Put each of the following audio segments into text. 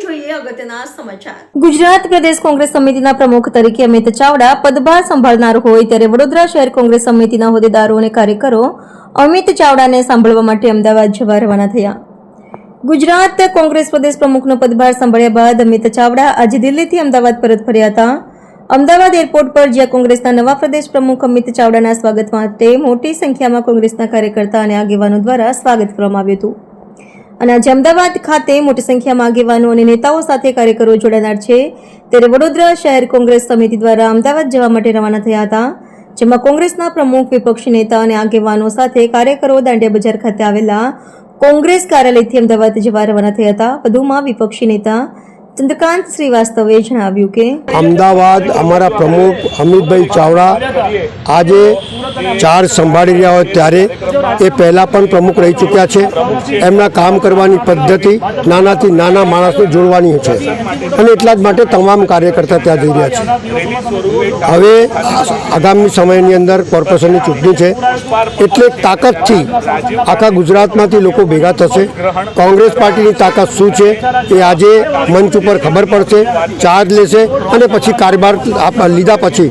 જોઈએ અગત્યના સમાચાર। ગુજરાત પ્રદેશ કોંગ્રેસ સમિતિના પ્રમુખ તરીકે અમિત ચાવડા પદભાર સંભાળનાર હોય ત્યારે વડોદરા શહેર કોંગ્રેસ સમિતિના હોદ્દેદારો અને કાર્યકરો અમિત ચાવડાને સાંભળવા માટે અમદાવાદ જવા રવાના થયા। ગુજરાત કોંગ્રેસ પ્રદેશ પ્રમુખનો પદભાર સંભાળ્યા બાદ અમિત ચાવડા આજે દિલ્હીથી અમદાવાદ પરત ફર્યા હતા। અમદાવાદ એરપોર્ટ પર જ્યાં કોંગ્રેસના નવા પ્રદેશ પ્રમુખ અમિત ચાવડાના સ્વાગત માટે મોટી સંખ્યામાં કોંગ્રેસના કાર્યકર્તા અને આગેવાનો દ્વારા સ્વાગત કરવામાં આવ્યું હતું અને આજે અમદાવાદ ખાતે મોટી સંખ્યામાં આગેવાનો અને નેતાઓ સાથે કાર્યકરો જોડાનાર છે ત્યારે વડોદરા શહેર કોંગ્રેસ સમિતિ દ્વારા અમદાવાદ જવા માટે રવાના થયા હતા, જેમાં કોંગ્રેસના પ્રમુખ, વિપક્ષી નેતા અને આગેવાનો સાથે કાર્યકરો દાંડિયા બજાર ખાતે આવેલા કોંગ્રેસ કાર્યાલયથી અમદાવાદ જવા રવાના થયા હતા। વધુમાં વિપક્ષી નેતા ચંદ્રકાંત શ્રીવાસ્તવે જણાવ્યું કે અમદાવાદ અમારા પ્રમુખ અમિતભાઈ ચાવડા આજે ચાર્જ સંભાળી રહ્યા હોય ત્યારે એ પહેલાં પણ પ્રમુખ રહી ચૂક્યા છે। એમના કામ કરવાની પદ્ધતિ નાનાથી નાના માણસને જોડવાની છે અને એટલા જ માટે તમામ કાર્યકર્તા ત્યાં જઈ રહ્યા છે। હવે આગામી સમયની અંદર કોર્પોરેશનની ચૂંટણી છે એટલે તાકાતથી આખા ગુજરાતમાંથી લોકો ભેગા થશે। કોંગ્રેસ પાર્ટીની તાકાત શું છે એ આજે મંચ ઉપર ખબર પડશે, ચાર્જ લેશે અને પછી કારભાર લીધા પછી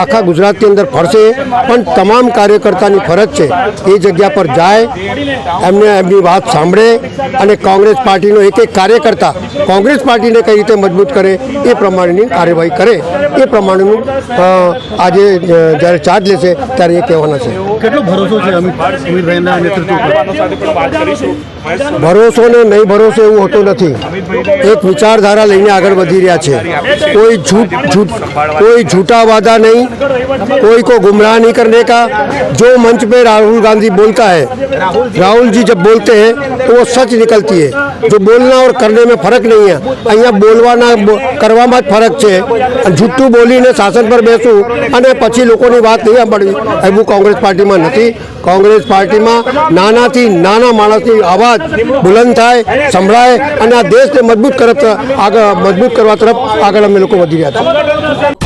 આખા ગુજરાતની અંદર ફરશે। પણ તમામ કાર્યકર્તાની ફરજ છે એ જગ્યા પર જાય, એમને એમની વાત સાંભળે અને કોંગ્રેસ પાર્ટીનો એક એક કાર્યકર્તા કોંગ્રેસ પાર્ટીને કઈ રીતે મજબૂત કરે એ પ્રમાણેની કાર્યવાહી કરે, એ પ્રમાણેનું આજે જ્યારે ચાર્જ લેશે ત્યારે એ કહેવાના છે। કેટલો ભરોસો છે અમિતભાઈના નેતૃત્વ પર? ભરોસો ને નહીં ભરોસો એવું હોતું નથી। એક વિચારધારા લઈને આગળ વધી રહ્યા છે। कोई झूठा वादा नहीं, कोई को गुमराह नहीं करने का। जो मंच पे राहुल गांधी बोलता है, राहुल जी जब बोलते हैं तो वो सच निकलती है। जो बोलना और करने में फर्क नहीं है, अँ बोलवाना करवामां ज फर्क है। झूठું બોલીને શાસન પર બેસવું અને પછી લોકોની વાત નહીં સાંભળવી એવું કોંગ્રેસ પાર્ટીમાં નથી। કોંગ્રેસ પાર્ટીમાં નાનાથી નાના માણસની અવાજ બુલંદ થાય, સંભળાય અને આ દેશને મજબૂત કરવા તરફ આગળ અમે લોકો વધી રહ્યા છીએ।